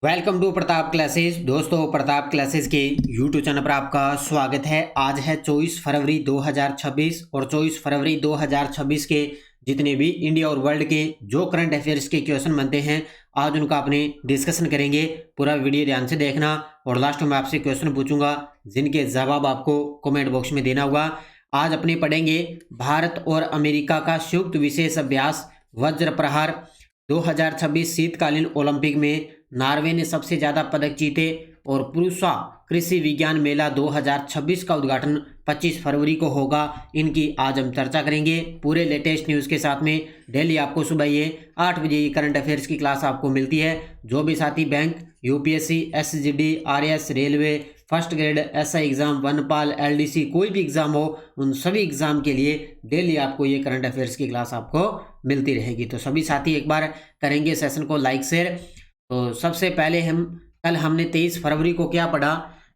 Welcome to Pratap classes. दोस्तों, Pratap classes के YouTube channel पर आपका स्वागत है। आज है 24 फरवरी 2026 और 24 फरवरी 2026 के जितने भी इंडिया और वर्ल्ड के जो करंट अफेयर्स के क्वेश्चन बनते हैं, आज उनका अपने डिस्कशन करेंगे। पूरा वीडियो ध्यान से देखना और लास्ट में आपसे क्वेश्चन पूछूंगा जिनके जवाब आपको कमेंट बॉक्स में देना होगा। आज अपने पढ़ेंगे भारत और अमेरिका का संयुक्त विशेष अभ्यास वज्र प्रहार। 2026 शीतकालीन ओलंपिक में नॉर्वे ने सबसे ज्यादा पदक जीते और पुरुषा कृषि विज्ञान मेला 2026 का उद्घाटन 25 फरवरी को होगा। इनकी आज हम चर्चा करेंगे पूरे लेटेस्ट न्यूज़ के साथ में। डेली आपको सुबह ये 8 बजे ये करंट अफेयर्स की क्लास आपको मिलती है। जो भी साथी bank, UPSC, SGD, RS, railway, first grade, SI exam, वनपाल, एलडीसी, कोई भी एग्जाम हो, उन सभी एग्जाम के लिए डेली आपको ये करंट अफेयर्स की क्लास आपको मिलती रहेगी। तो सभी साथी एक बार करेंगे सेशन को लाइक शेयर। तो सबसे पहले कल हमने 23 फरवरी को क्या पढ़ा?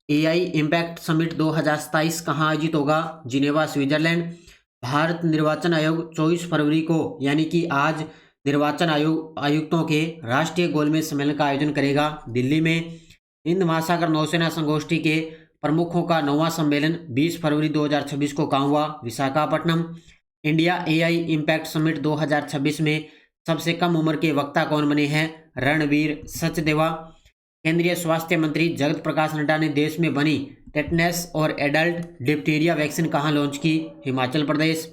एआई इम्पैक्ट समिट 2027 कहाँ आयोजित होगा? Geneva, Switzerland. भारत निर्वाचन आयोग 24 फरवरी को यानी कि आज निर्वाचन आयुक्तों के राष्ट्रीय गोलमेज सम्मेलन का आयोजन करेगा दिल्ली में। हिंद महासागर नौसेना संगोष्ठी के प्रमुखों का 9वां सम्मेलन 20 फरवरी 2026 को कहाँ हुआ? Visakhapatnam. India AI impact summit 2026 में सबसे कम उम्र के वक्ता कौन बने हैं? रणवीर सचदेवा। केंद्रीय स्वास्थ्य मंत्री जगत प्रकाश नड्डा ने देश में बनी टेटनस और एडल्ट डिप्टीरिया वैक्सीन कहाँ लॉन्च की? हिमाचल प्रदेश।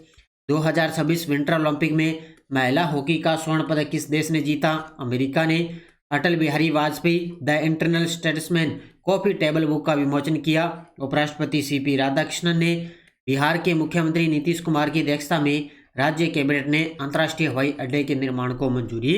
2026 विंटर ओलंपिक में महिला हॉकी का स्वर्ण पदक किस देश ने जीता? अमेरिका ने। Atal Bihari Vajpayee the internal statesman coffee table book का विमोचन किया। उपराष्ट्रपति सीपी राधाकृष्णन ने। बिहार के मुख्यमंत्री नीतीश कुमार की अध्यक्षता में राज्य कैबिनेट ने अंतर्राष्ट्रीय हवाई अड्डे के निर्माण को मंजूरी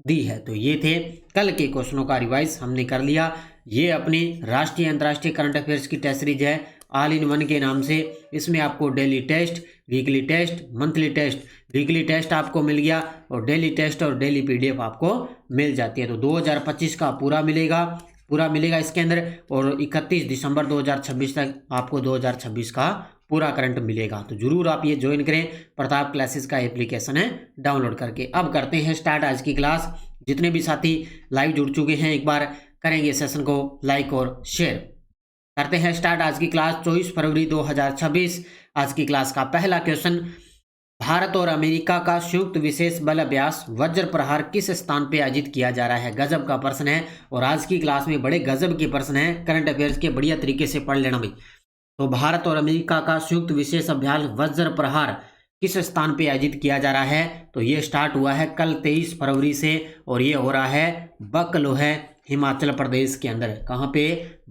दी है। तो ये थे कल के क्वेश्चनों का रिवाइज हमने कर लिया। ये अपनी राष्ट्रीय अंतर्राष्ट्रीय करंट अफेयर्स की टेस्ट सीरीज है ऑल इन वन के नाम से। इसमें आपको daily test, weekly test, monthly test, weekly test आपको मिल गया और डेली टेस्ट और डेली पीडीएफ आपको मिल जाती है। तो 2025 का पूरा मिलेगा इसके अंदर और 31 दिसंबर 2026 तक आपको 2026 का पूरा करंट मिलेगा। तो जरूर आप ये ज्वाइन करें। प्रताप क्लासेस का एप्लीकेशन है डाउनलोड करके। अब करते हैं स्टार्ट आज की क्लास। जितने भी साथी लाइव जुड़ चुके हैं एक बार करेंगे सेशन को लाइक और शेयर। करते हैं स्टार्ट आज की क्लास। 24 फरवरी 2026 आज की क्लास का पहला क्वेश्चन, भारत और अमेरिका का संयुक्त विशेष बल अभ्यास वज्र प्रहार किस स्थान पे आयोजित किया जा रहा है? गजब का प्रश्न है और आज की क्लास में बड़े गजब के प्रश्न हैं। करंट अफेयर्स के बढ़िया तरीके से पढ़ लेना भाई। तो भारत और अमेरिका का संयुक्त विशेष अभ्यास वज्र प्रहार किस स्थान पे आयोजित किया जा रहा है? तो ये स्टार्ट हुआ है कल 23 फरवरी से और ये हो रहा है बकलोह, हिमाचल प्रदेश के अंदर। कहाँ पे?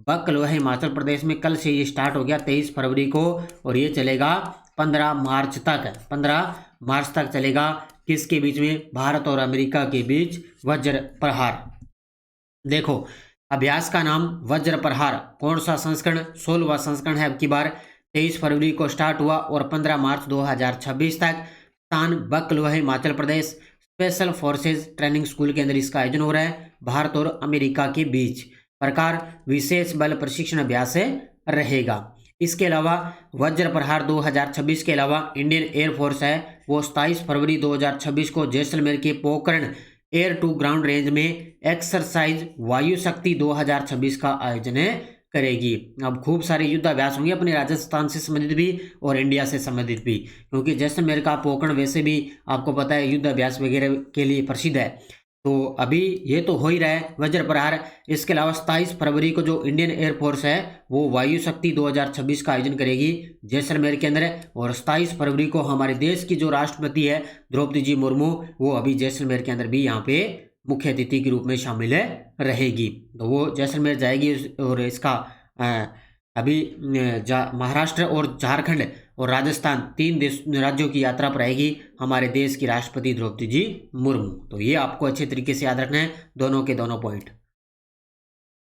बकलोह, हिमाचल प्रदेश में। कल से ये स्टार्ट हो गया 23 फरवरी को और ये चलेगा 15 मार्च तक। 15 मार्च तक चलेगा। किसके बीच में? भारत और अमेरिका के बीच वज्र प्रहार। देखो अभ्यास का नाम वज्र प्रहार। कौन सा संस्करण? 16वां संस्करण है। अब की बार 23 फरवरी को स्टार्ट हुआ और 15 मार्च 2026 तक। स्थान Bakloh, Himachal Pradesh. Special forces training school के अंदर इसका आयोजन हो रहा है भारत और अमेरिका के बीच। प्रकार विशेष बल प्रशिक्षण अभ्यास रहेगा। इसके अलावा वज्र प्रहार 2026 के अलावा इंडियन एयरफोर्स है वो 27 फरवरी 2026 को जैसलमेर के Pokhran air to ground range में एक्सरसाइज वायु शक्ति 2026 का आयोजन करेगी। अब खूब सारे युद्धाभ्यास होंगे अपने राजस्थान से संबंधित भी और इंडिया से संबंधित भी, क्योंकि जैसलमेर का पोखरण वैसे भी आपको पता है युद्धाभ्यास वगैरह के लिए प्रसिद्ध है। तो अभी ये तो हो ही रहा है वज्र प्रहार। इसके अलावा 27 फरवरी को जो इंडियन एयरफोर्स है वो वायु शक्ति 2026 का आयोजन करेगी जैसलमेर के अंदर। और 27 फरवरी को हमारे देश की जो राष्ट्रपति है द्रौपदी जी मुर्मू वो अभी जैसलमेर के अंदर भी यहाँ पे मुख्य अतिथि के रूप में शामिल रहेगी। तो वो जैसलमेर जाएगी और इसका अभी महाराष्ट्र और झारखंड और राजस्थान 3 राज्यों की यात्रा पर आएगी हमारे देश की राष्ट्रपति द्रौपदी जी मुर्मू। तो ये आपको अच्छे तरीके से याद रखना है दोनों के दोनों पॉइंट।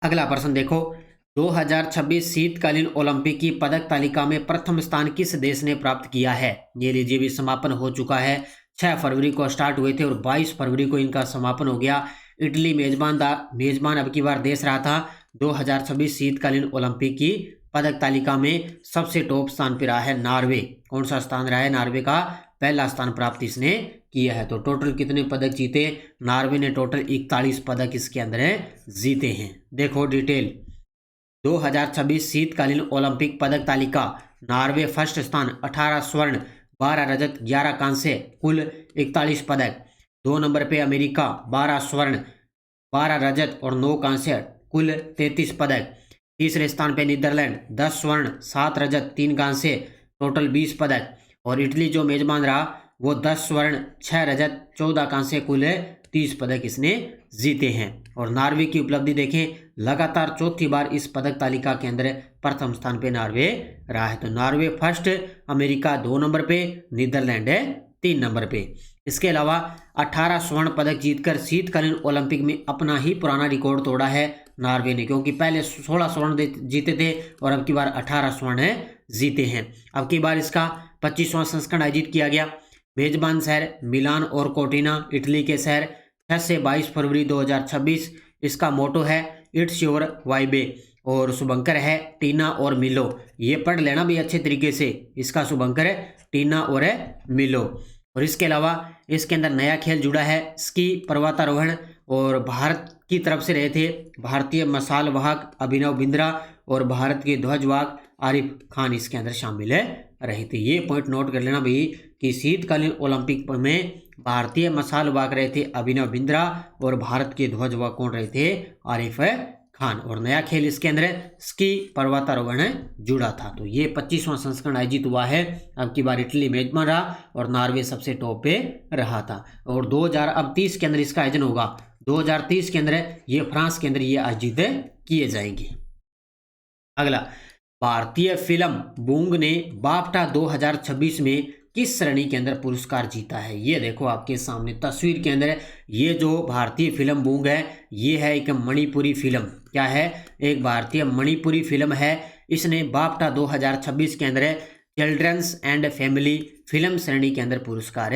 अगला प्रश्न देखो, 2026 शीतकालीन ओलंपिक की पदक तालिका में प्रथम स्थान किस देश ने प्राप्त किया है? ये लीजिए भी समापन हो चुका है। 6 फरवरी को स्टार्ट हुए थे और 22 फरवरी को इनका समापन हो गया। इटली मेजबान अब की बार देश रहा था। 2026 शीतकालीन ओलंपिक की पदक तालिका में सबसे टॉप स्थान पर रहा है नॉर्वे। कौन सा स्थान रहा है? नॉर्वे का पहला स्थान प्राप्त इसने किया है। तो टोटल कितने पदक जीते? नॉर्वे ने टोटल 41 पदक इसके अंदर जीते हैं। देखो डिटेल 2026 शीतकालीन ओलंपिक पदक तालिका, नॉर्वे फर्स्ट स्थान, 18 स्वर्ण, 12 रजत, 11 कांस्य, कुल 41 पदक। 2 नंबर पे अमेरिका, 12 स्वर्ण, 12 रजत और 9 कांस्य, कुल 33 पदक। तीसरे स्थान पे नीदरलैंड, 10 स्वर्ण, 7 रजत, 3 कांस्य, टोटल 20 पदक। और इटली जो मेजबान रहा वो 10 स्वर्ण, 6 रजत, 14 कांस्य, कुल 30 पदक इसने जीते हैं। और नॉर्वे की उपलब्धि देखें, लगातार चौथी बार इस पदक तालिका के अंदर प्रथम स्थान पे नॉर्वे रहा है। तो नॉर्वे फर्स्ट, अमेरिका 2 नंबर पे, नीदरलैंड 3 नंबर पे। इसके अलावा 18 स्वर्ण पदक जीतकर शीतकालीन ओलंपिक में अपना ही पुराना रिकॉर्ड तोड़ा है नॉर्वे ने, क्योंकि पहले 16 स्वर्ण जीते थे और अब की बार 18 स्वर्ण जीते हैं। अब की बार इसका 25वां संस्करण आयोजित किया गया। मेजबान शहर मिलान और कोर्टिना, इटली के शहर, 6 से 22 फरवरी 2026। इसका मोटो है इट्स योर वाइबे और शुभंकर है टीना और मिलो। ये पढ़ लेना भी अच्छे तरीके से, इसका शुभंकर है टीना और मिलो। और इसके अलावा इसके अंदर नया खेल जुड़ा है स्की पर्वतारोहण, और भारत की तरफ से रहे थे भारतीय मसाल वाहक अभिनव बिंद्रा और भारत के ध्वजवाहक आरिफ खान इसके अंदर शामिल रहे थे। ये पॉइंट नोट कर लेना भाई कि शीतकालीन ओलंपिक में भारतीय मसाल वाहक रहे थे अभिनव बिंद्रा और भारत के ध्वजवाहक कौन रहे थे? आरिफ खान। और नया खेल इसके अंदर स्की पर्वतारोहण जुड़ा था। तो ये 25वां संस्करण आयोजित हुआ है। अब की बार इटली मेजबान रहा और नॉर्वे सबसे टॉप पे रहा था। और 2030 के अंदर इसका आयोजन होगा। 2030 के अंदर ये फ्रांस के अंदर ये आयोजित किए जाएंगे। अगला, भारतीय फिल्म बूंग ने बाफ्टा 2026 में किस श्रेणी के अंदर पुरस्कार जीता है? ये देखो आपके सामने तस्वीर के अंदर, ये जो भारतीय फिल्म बूंग है ये है एक मणिपुरी फिल्म। क्या है? एक भारतीय मणिपुरी फिल्म है। इसने बाफ्टा 2026 के अंदर चिल्ड्रंस एंड फैमिली फिल्म श्रेणी के अंदर पुरस्कार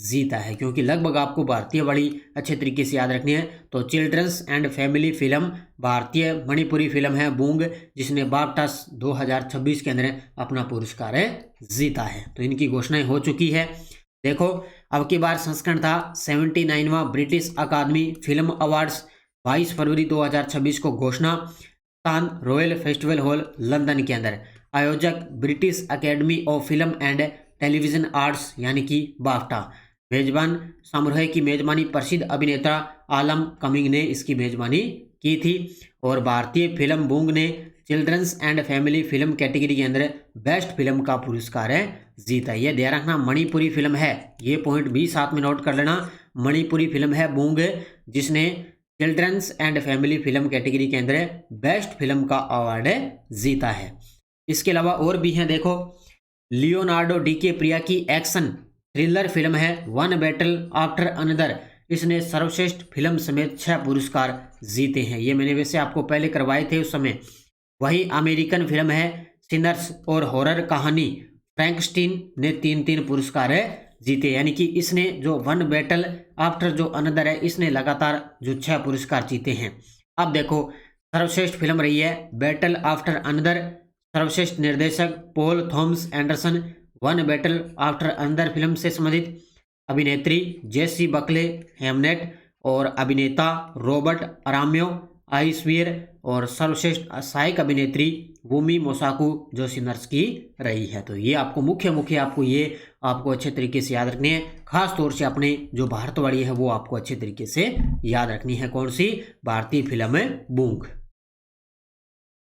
जीता है, क्योंकि लगभग आपको भारतीय बड़ी अच्छे तरीके से याद रखनी है। तो चिल्ड्रंस एंड फैमिली फिल्म भारतीय मणिपुरी फिल्म है बूंग, जिसने बाफ्टा 2026 के अंदर अपना पुरस्कार जीता है। तो इनकी घोषणाएं हो चुकी है। देखो अब की बार संस्करण था 79वां ब्रिटिश अकादमी फिल्म अवार्ड्स, 22 फरवरी 2026 को घोषणा, स्थान रॉयल फेस्टिवल हॉल लंदन के अंदर, आयोजक British academy of film and television arts यानी कि बाफ्टा, मेजबान समारोह की मेजबानी प्रसिद्ध अभिनेता आलम कमिंग ने इसकी मेजबानी की थी। और भारतीय फिल्म बूंग ने children's and family film category के अंदर बेस्ट फिल्म का पुरस्कार जीता। ये ध्यान रखना मणिपुरी फिल्म है, ये पॉइंट भी साथ में नोट कर लेना। मणिपुरी फिल्म है बूंग, जिसने children's and family film category के अंदर बेस्ट फिल्म का अवार्ड जीता है। इसके अलावा और भी हैं। देखो लियोनार्डो डिकैप्रियो की एक्शन थ्रिलर फिल्म है वन बैटल आफ्टर अनदर, इसने सर्वश्रेष्ठ फिल्म समेत 6 पुरस्कार जीते हैं। ये मैंने वैसे आपको पहले करवाए थे उस समय। वही अमेरिकन फिल्म है सिनर्स और हॉरर कहानी फ्रैंकस्टीन ने 3 पुरस्कार जीते, यानी कि इसने जो वन बैटल आफ्टर जो अनदर है इसने लगातार जो 6 पुरस्कार जीते हैं। अब देखो सर्वश्रेष्ठ फिल्म रही है बैटल आफ्टर अनदर, सर्वश्रेष्ठ निर्देशक Paul Thomas Anderson, one battle after another film से संबंधित अभिनेत्री जेसी बकले हेमनेट और अभिनेता रॉबर्ट अराम्यो आइसवियर, और सर्वश्रेष्ठ सहायक अभिनेत्री वूमी मोसाकू जो सिनर्स की रही है। तो ये आपको मुख्य आपको अच्छे तरीके से याद रखनी है। खास तौर से अपने जो भारतवाड़ी है वो आपको अच्छे तरीके से याद रखनी है। कौन सी? भारतीय फिल्म बूंग।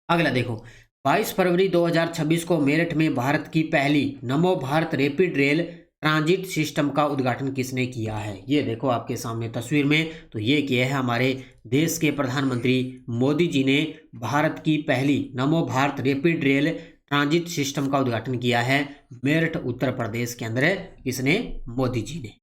अगला देखो 22 फरवरी 2026 को मेरठ में भारत की पहली नमो Bharat rapid rail transit system का उद्घाटन किसने किया है? ये देखो आपके सामने तस्वीर में, तो ये किया है हमारे देश के प्रधानमंत्री मोदी जी ने। भारत की पहली नमो Bharat rapid rail transit system का उद्घाटन किया है मेरठ उत्तर प्रदेश के अंदर। किसने? मोदी जी ने।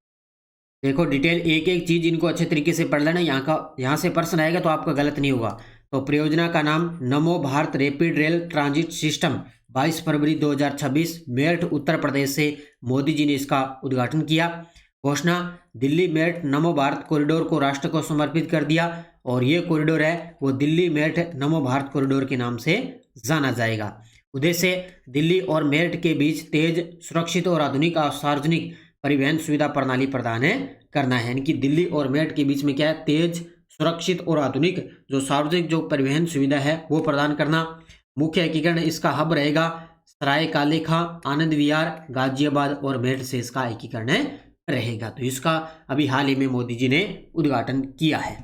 देखो डिटेल एक चीज इनको अच्छे तरीके से पढ़ लेना, यहाँ से प्रश्न आएगा तो आपका गलत नहीं होगा। तो परियोजना का नाम नमो Bharat rapid rail transit system, 22 फरवरी 2026 मेरठ उत्तर प्रदेश से मोदी जी ने इसका उद्घाटन किया। घोषणा, दिल्ली मेरठ नमो भारत कॉरिडोर को राष्ट्र को समर्पित कर दिया, और ये कॉरिडोर है वो दिल्ली मेरठ नमो भारत कॉरिडोर के नाम से जाना जाएगा। उद्देश्य दिल्ली और मेरठ के बीच तेज, सुरक्षित और आधुनिक सार्वजनिक परिवहन सुविधा प्रणाली प्रदान करना है। यानी कि दिल्ली और मेरठ के बीच में क्या है, तेज, सुरक्षित और आधुनिक जो सार्वजनिक जो परिवहन सुविधा है वो प्रदान करना। मुख्य एकीकरण इसका हब रहेगा सराय काले खां, आनंद विहार, गाजियाबाद और मेरठ से इसका एकीकरण रहेगा। तो इसका अभी हाल ही में मोदी जी ने उद्घाटन किया है।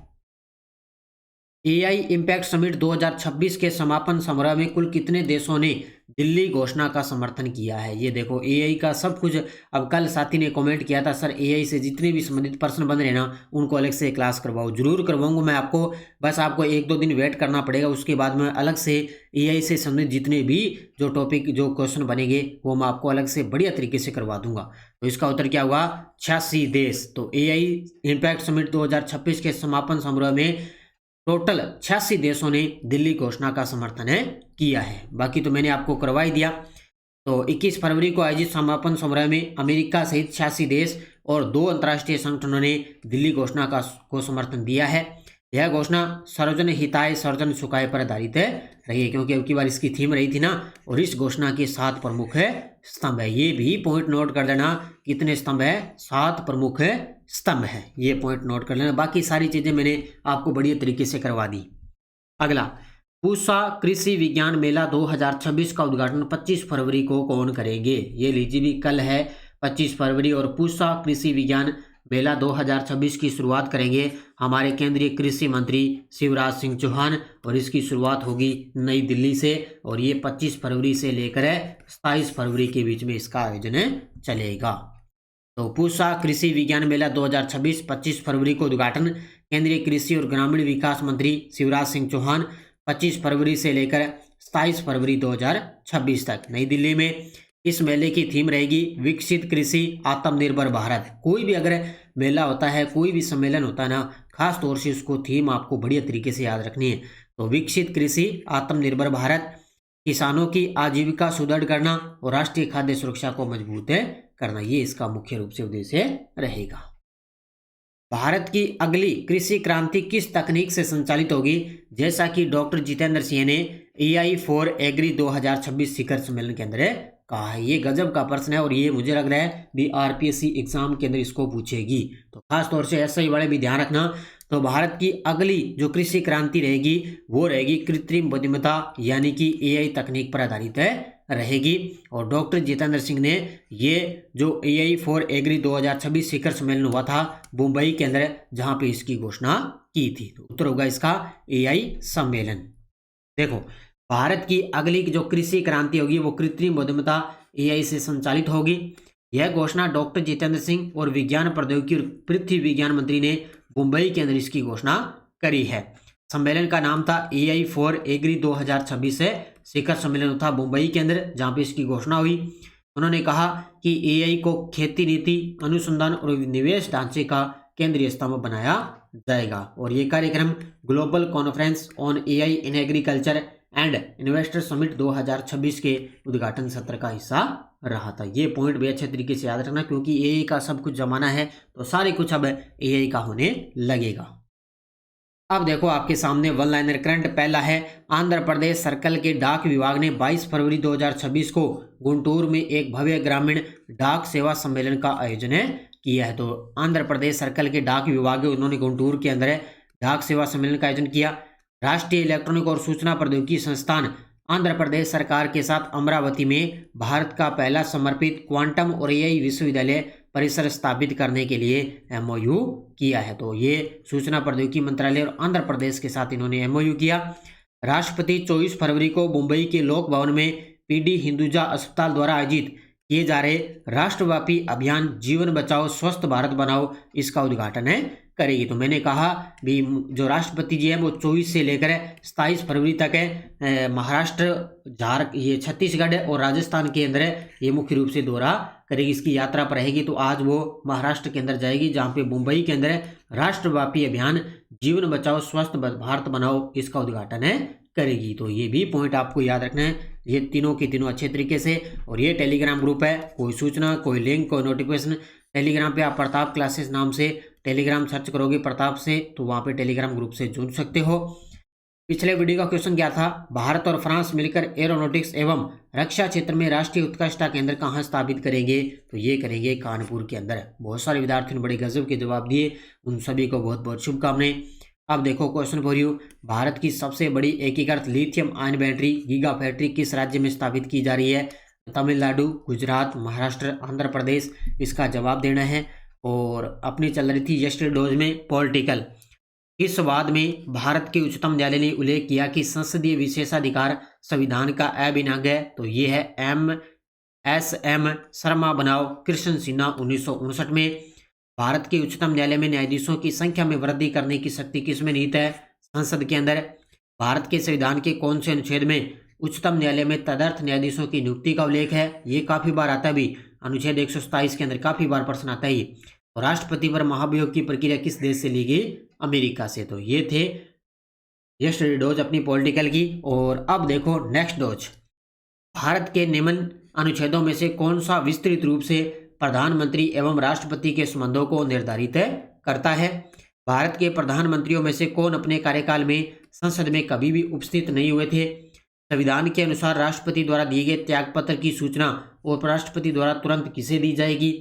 एआई इम्पैक्ट समिट 2026 के समापन समारोह में कुल कितने देशों ने दिल्ली घोषणा का समर्थन किया है? ये देखो एआई का सब कुछ। अब कल साथी ने कमेंट किया था सर एआई से जितने भी संबंधित प्रश्न बन रहे ना उनको अलग से क्लास करवाओ। जरूर करवाऊंगा मैं आपको, बस आपको 1-2 दिन वेट करना पड़ेगा। उसके बाद में अलग से एआई से संबंधित जितने भी जो टॉपिक जो क्वेश्चन बनेंगे वो मैं आपको अलग से बढ़िया तरीके से करवा दूंगा। तो इसका उत्तर क्या हुआ? 86 देश। तो एआई इम्पैक्ट समिट 2026 के समापन समारोह में टोटल 86 देशों ने दिल्ली घोषणा का समर्थन किया है। बाकी तो मैंने आपको करवा ही दिया। तो 21 फरवरी को आयोजित समापन समारोह में अमेरिका सहित 86 देश और 2 अंतर्राष्ट्रीय संगठनों ने दिल्ली घोषणा को समर्थन दिया है। यह घोषणा सर्वजन हिताय सर्वजन सुखाय पर आधारित रही है, क्योंकि अब की बार इसकी थीम रही थी ना। और इस घोषणा के 7 प्रमुख स्तंभ है। ये भी पॉइंट नोट कर लेना, कितने स्तंभ है? 7 प्रमुख स्तंभ है। ये पॉइंट नोट कर लेना। बाकी सारी चीजें मैंने आपको बढ़िया तरीके से करवा दी। अगला, पूसा कृषि विज्ञान मेला 2026 का उद्घाटन 25 फरवरी को कौन करेंगे? ये लीजिए भी कल है 25 फरवरी और पूसा कृषि विज्ञान मेला 2026 की शुरुआत करेंगे हमारे केंद्रीय कृषि मंत्री शिवराज सिंह चौहान। और इसकी शुरुआत होगी नई दिल्ली से और ये 25 फरवरी से लेकर 27 फरवरी के बीच में इसका आयोजन चलेगा। तो पूसा कृषि विज्ञान मेला 2026 25 फरवरी को उद्घाटन केंद्रीय कृषि और ग्रामीण विकास मंत्री शिवराज सिंह चौहान 25 फरवरी से लेकर 27 फरवरी 2026 तक नई दिल्ली में। इस मेले की थीम रहेगी विकसित कृषि आत्मनिर्भर भारत। कोई भी अगर मेला होता है, कोई भी सम्मेलन होता है ना, खास तौर से उसको थीम आपको बढ़िया तरीके से याद रखनी है। तो विकसित कृषि आत्मनिर्भर भारत, किसानों की आजीविका सुदृढ़ करना और राष्ट्रीय खाद्य सुरक्षा को मजबूत करना, ये इसका मुख्य रूप से उद्देश्य रहेगा। भारत की अगली कृषि क्रांति किस तकनीक से संचालित होगी? जैसा कि डॉक्टर जितेंद्र सिंह ने AI फॉर एग्री 2026 शिखर सम्मेलन के अंदर कहा है। ये गजब का प्रश्न है और ये मुझे लग रहा है भी RPSC एग्जाम के अंदर इसको पूछेगी। तो खास तौर से SI वाले भी ध्यान रखना। तो भारत की अगली जो कृषि क्रांति रहेगी वो रहेगी कृत्रिम बुद्धिमत्ता यानी कि AI तकनीक पर आधारित रहेगी। और डॉक्टर जितेंद्र सिंह ने ये जो AI फॉर एग्री 2026 शिखर सम्मेलन हुआ था मुंबई के अंदर, जहां पे इसकी घोषणा की थी। तो उत्तर होगा इसका AI सम्मेलन। देखो भारत की अगली जो कृषि क्रांति होगी वो कृत्रिम बुद्धिमत्ता AI से संचालित होगी। यह घोषणा डॉक्टर जितेंद्र सिंह और विज्ञान प्रौद्योगिकी और पृथ्वी विज्ञान मंत्री ने मुंबई के अंदर इसकी घोषणा करी है। सम्मेलन का नाम था AI फॉर एग्री 2026 शिखर सम्मेलन था मुंबई के अंदर, जहां पे इसकी घोषणा हुई। उन्होंने कहा कि AI को खेती नीति, अनुसंधान और निवेश ढांचे का केंद्रीय स्तंभ बनाया जाएगा। और ये कार्यक्रम global conference on AI in agriculture and investor summit 2026 के उद्घाटन सत्र का हिस्सा रहा था। ये पॉइंट भी अच्छे तरीके से याद रखना, क्योंकि AI का सब कुछ जमाना है तो सारे कुछ अब AI का होने लगेगा। अब देखो आपके सामने वन लाइनर करंट पहला है, आंध्र प्रदेश सर्कल के डाक विभाग ने 22 फरवरी 2026 को गुंटूर में एक भव्य ग्रामीण डाक सेवा सम्मेलन का आयोजन किया है। तो आंध्र प्रदेश सर्कल के डाक विभाग उन्होंने गुंटूर के अंदर डाक सेवा सम्मेलन का आयोजन किया। राष्ट्रीय इलेक्ट्रॉनिक और सूचना प्रौद्योगिकी संस्थान आंध्र प्रदेश सरकार के साथ अमरावती में भारत का पहला समर्पित क्वांटम और AI विश्वविद्यालय परिसर स्थापित करने के लिए MOU किया है। तो ये सूचना प्रौद्योगिकी मंत्रालय और आंध्र प्रदेश के साथ इन्होंने MOU किया। राष्ट्रपति 24 फरवरी को मुंबई के लोक भवन में PD हिंदुजा अस्पताल द्वारा आयोजित किए जा रहे राष्ट्रव्यापी अभियान जीवन बचाओ स्वस्थ भारत बनाओ इसका उद्घाटन करेगी। तो मैंने कहा भी जो राष्ट्रपति जी है वो 24 से लेकर 27 फरवरी तक है महाराष्ट्र, ये छत्तीसगढ़ और राजस्थान के अंदर ये मुख्य रूप से दौरा करेगी, इसकी यात्रा पर रहेगी। तो आज वो महाराष्ट्र के अंदर जाएगी, जहाँ पे मुंबई के अंदर राष्ट्रव्यापी अभियान जीवन बचाओ स्वस्थ भारत बनाओ इसका उद्घाटन करेगी। तो ये भी पॉइंट आपको याद रखना है, ये तीनों के तीनों अच्छे तरीके से। और ये टेलीग्राम ग्रुप है, कोई सूचना, कोई लिंक, कोई नोटिफिकेशन, टेलीग्राम पे आप प्रताप क्लासेस नाम से टेलीग्राम सर्च करोगे प्रताप से, तो वहाँ पे टेलीग्राम ग्रुप से जुड़ सकते हो। पिछले वीडियो का क्वेश्चन क्या था, भारत और फ्रांस मिलकर एरोनॉटिक्स एवं रक्षा क्षेत्र में राष्ट्रीय उत्कृष्टता केंद्र कहाँ स्थापित करेंगे, तो ये करेंगे कानपुर के अंदर। बहुत सारे विद्यार्थियों ने बड़े गजब के जवाब दिए, उन सभी को बहुत बहुत शुभकामनाएं। अब देखो क्वेश्चन फॉर यू, भारत की सबसे बड़ी एकीकृत lithium ion battery giga factory किस राज्य में स्थापित की जा रही है, तमिलनाडु, गुजरात, महाराष्ट्र, आंध्र प्रदेश, इसका जवाब देना है। और अपनी चल रही थी यस्टरडे डोज में पॉलिटिकल, इस वाद में भारत के उच्चतम न्यायालय ने उल्लेख किया कि संसदीय विशेषाधिकार संविधान का अभिन्न अंग है, तो ये है एम शर्मा बनाओ कृष्ण सिन्हा 1959 में। भारत के उच्चतम न्यायालय में न्यायाधीशों की संख्या में वृद्धि करने की शक्ति किसमें निहित है, संसद के अंदर। भारत के संविधान के कौन से अनुच्छेद में उच्चतम न्यायालय में तदर्थ न्यायाधीशों की नियुक्ति का उल्लेख है, ये काफी बार आता है भी, अनुच्छेद 127 के अंदर काफी बार प्रश्न आता है। और राष्ट्रपति पर महाभियोग की प्रक्रिया किस देश से ली गई, अमेरिका से। तो ये थे यस्टरडे डोज अपनी पॉलिटिकल की। और अब देखो नेक्स्ट डोज, भारत के निम्न अनुच्छेदों में से कौन सा विस्तृत रूप से प्रधानमंत्री एवं राष्ट्रपति के संबंधों को निर्धारित करता है। भारत के प्रधानमंत्रियों में से कौन अपने कार्यकाल में संसद में कभी भी उपस्थित नहीं हुए थे। संविधान के अनुसार राष्ट्रपति द्वारा दिए गए त्यागपत्र की सूचना उपराष्ट्रपति द्वारा तुरंत किसे दी जाएगी।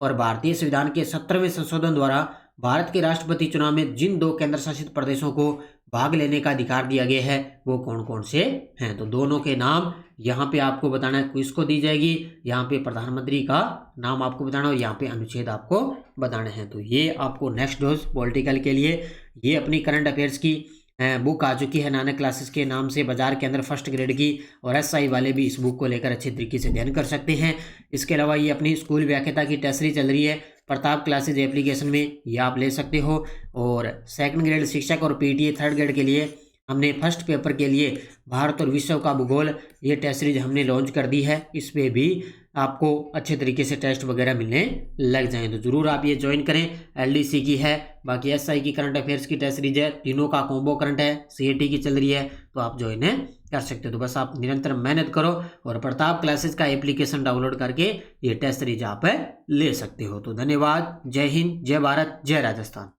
और भारतीय संविधान के 17वें संशोधन द्वारा भारत के राष्ट्रपति चुनाव में जिन 2 केंद्र शासित प्रदेशों को भाग लेने का अधिकार दिया गया है वो कौन कौन से हैं, तो दोनों के नाम यहाँ पे आपको बताना है, किसको दी जाएगी, यहाँ पे प्रधानमंत्री का नाम आपको बताना और यहाँ पे अनुच्छेद आपको बताने हैं। तो ये आपको नेक्स्ट डोज पॉलिटिकल के लिए ये अपनी करंट अफेयर्स की बुक आ चुकी है नानक क्लासेस के नाम से बाजार के अंदर फर्स्ट ग्रेड की, और एसआई वाले भी इस बुक को लेकर अच्छे तरीके से अध्ययन कर सकते हैं। इसके अलावा ये अपनी स्कूल व्याख्याता की टेस्ट सीरीज चल रही है प्रताप क्लासेज एप्लीकेशन में, ये आप ले सकते हो। और सेकंड ग्रेड शिक्षक और पीटीए थर्ड ग्रेड के लिए हमने फर्स्ट पेपर के लिए भारत और विश्व का भूगोल ये टेस्ट सीरीज हमने लॉन्च कर दी है, इस पर भी आपको अच्छे तरीके से टेस्ट वगैरह मिलने लग जाएं, तो जरूर आप ये ज्वाइन करें। एलडीसी की है, बाकी एसआई की करंट अफेयर्स की टेस्ट सीरीज है, तीनों का कॉम्बो करंट है, सीएटी की चल रही है, तो आप ज्वाइन कर सकते हो। तो बस आप निरंतर मेहनत करो और प्रताप क्लासेस का एप्लीकेशन डाउनलोड करके ये टेस्ट सीरीज आप ले सकते हो। तो धन्यवाद, जय हिंद, जय भारत, जय राजस्थान।